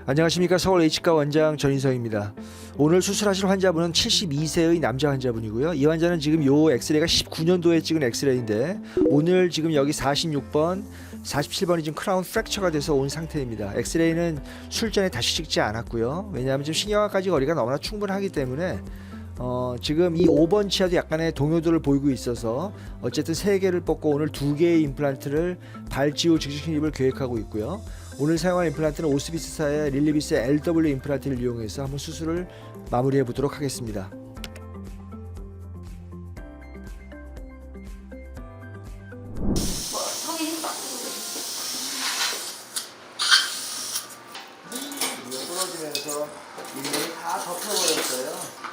안녕하십니까. 서울 H과 원장 전인성입니다. 오늘 수술하실 환자분은 72세의 남자 환자분이고요. 이 환자는 지금 요 엑스레이가 19년도에 찍은 엑스레이인데 오늘 지금 여기 46번 47번이 지금 크라운 프랙처가 돼서 온 상태입니다. 엑스레이는 술전에 다시 찍지 않았고요. 왜냐하면 지금 신경학까지 거리가 너무나 충분하기 때문에 지금 이 5번 치아도 약간의 동요도를 보이고 있어서 어쨌든 3개를 뽑고 오늘 2개의 임플란트를 발치후 즉시 흡입을 계획하고 있고요. 오늘 사용할 임플란트는 오스비스사의 릴리비스 LW 임플란트를 이용해서 한번 수술을 마무리해 보도록 하겠습니다. 부러지면서 잇몸이 다 덮여버렸어요.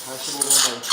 다시 5번 반치.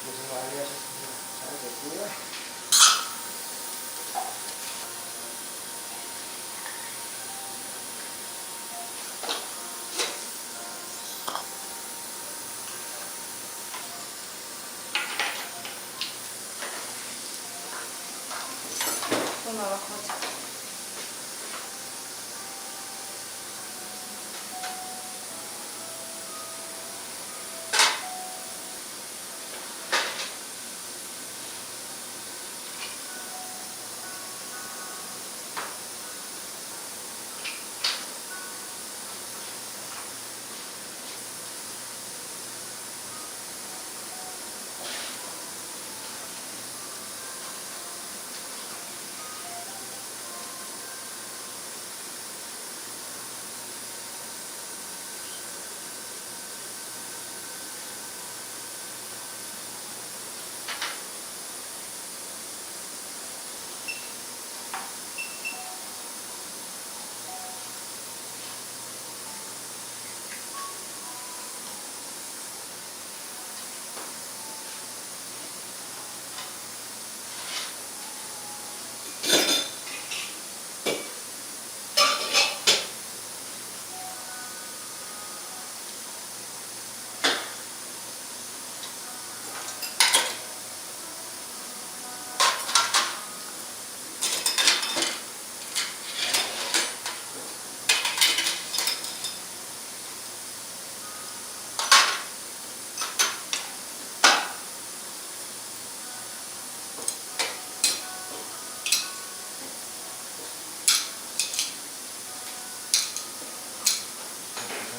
고생 많이 하셨습니다. 잘 됐고요. 고생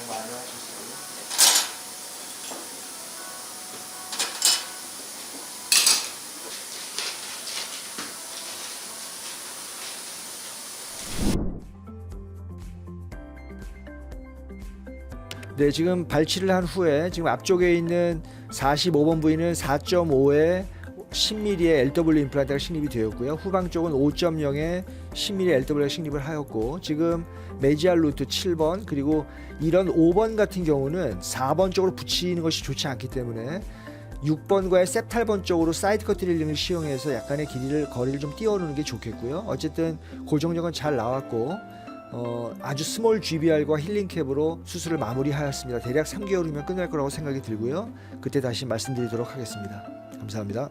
많이 하셨어요. 네, 지금 발치를 한 후에 지금 앞쪽에 있는 45번 부위는 4.5에 10mm의 LW 임플란트가 식립이 되었고요. 후방 쪽은 5.0의 10mm LW가 식립을 하였고, 지금 메지알 루트 7번 그리고 이런 5번 같은 경우는 4번 쪽으로 붙이는 것이 좋지 않기 때문에 6번과의 셉탈번 쪽으로 사이드 커트 릴링을 시용해서 약간의 거리를 좀 띄워놓는 게 좋겠고요. 어쨌든 고정력은 잘 나왔고 아주 스몰 GBR과 힐링 캡으로 수술을 마무리하였습니다. 대략 3개월이면 끝날 거라고 생각이 들고요. 그때 다시 말씀드리도록 하겠습니다. 감사합니다.